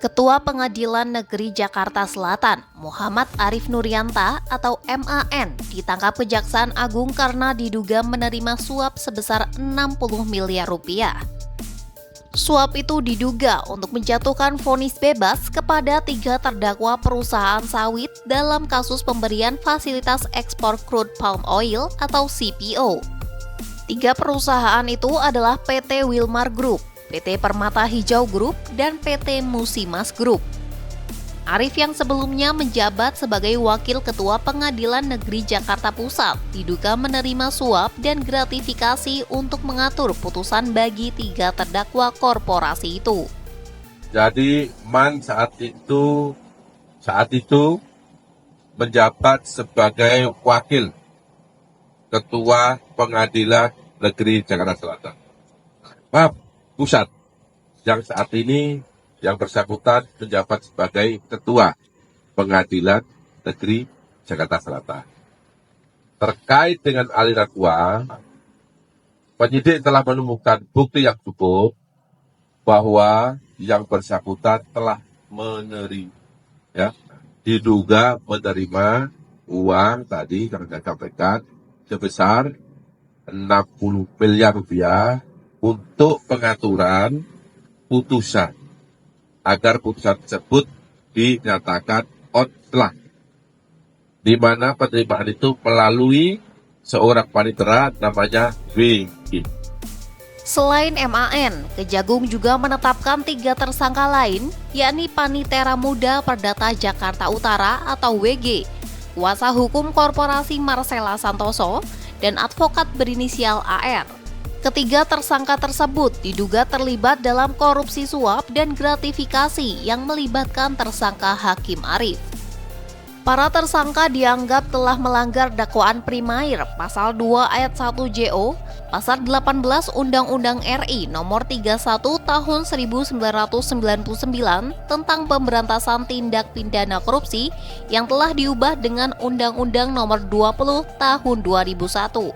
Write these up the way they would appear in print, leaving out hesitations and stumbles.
Ketua Pengadilan Negeri Jakarta Selatan, Muhammad Arif Nurianta atau MAN, ditangkap Kejaksaan Agung karena diduga menerima suap sebesar 60 miliar rupiah. Suap itu diduga untuk menjatuhkan vonis bebas kepada 3 terdakwa perusahaan sawit dalam kasus pemberian fasilitas ekspor crude palm oil atau CPO. 3 perusahaan itu adalah PT Wilmar Group, PT Permata Hijau Group, dan PT Musimas Group. Arif yang sebelumnya menjabat sebagai Wakil Ketua Pengadilan Negeri Jakarta Pusat diduga menerima suap dan gratifikasi untuk mengatur putusan bagi 3 terdakwa korporasi itu. Jadi MAN saat itu menjabat sebagai Wakil Ketua Pengadilan Negeri Jakarta Selatan. Pusat yang saat ini yang bersangkutan menjabat sebagai Ketua Pengadilan Negeri Jakarta Selatan. Terkait dengan aliran uang, penyidik telah menemukan bukti yang cukup bahwa yang bersangkutan telah diduga menerima uang tadi karena disampaikan sebesar 60 miliar rupiah untuk pengaturan putusan agar putusan tersebut dinyatakan outlaw, di mana penerimaan itu melalui seorang panitera namanya WG. Selain MAN, Kejagung juga menetapkan 3 tersangka lain, yakni Panitera Muda Perdata Jakarta Utara atau WG, kuasa hukum korporasi Marcella Santoso, dan advokat berinisial AR. Ketiga tersangka tersebut diduga terlibat dalam korupsi suap dan gratifikasi yang melibatkan tersangka Hakim Arif. Para tersangka dianggap telah melanggar dakwaan primair pasal 2 ayat 1 JO, pasal 18 Undang-Undang RI nomor 31 tahun 1999 tentang pemberantasan tindak pidana korupsi yang telah diubah dengan Undang-Undang nomor 20 tahun 2001.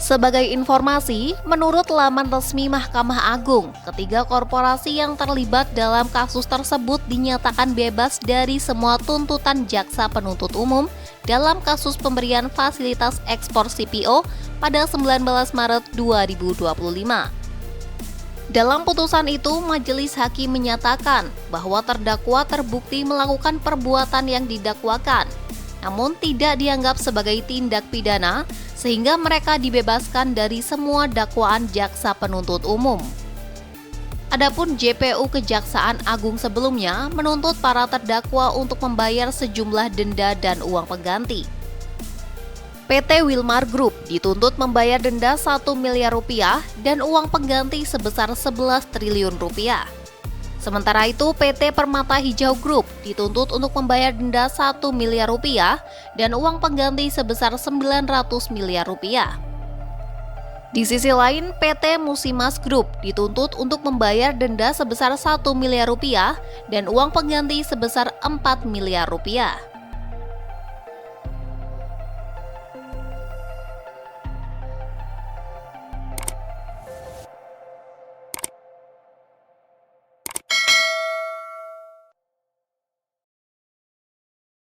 Sebagai informasi, menurut laman resmi Mahkamah Agung, ketiga korporasi yang terlibat dalam kasus tersebut dinyatakan bebas dari semua tuntutan jaksa penuntut umum dalam kasus pemberian fasilitas ekspor CPO pada 19 Maret 2025. Dalam putusan itu, majelis hakim menyatakan bahwa terdakwa terbukti melakukan perbuatan yang didakwakan, namun tidak dianggap sebagai tindak pidana, sehingga mereka dibebaskan dari semua dakwaan jaksa penuntut umum. Adapun JPU Kejaksaan Agung sebelumnya menuntut para terdakwa untuk membayar sejumlah denda dan uang pengganti. PT Wilmar Group dituntut membayar denda 1 miliar rupiah dan uang pengganti sebesar 11 triliun rupiah. Sementara itu, PT Permata Hijau Group dituntut untuk membayar denda 1 miliar rupiah dan uang pengganti sebesar 900 miliar rupiah. Di sisi lain, PT Musimas Group dituntut untuk membayar denda sebesar 1 miliar rupiah dan uang pengganti sebesar 4 miliar rupiah.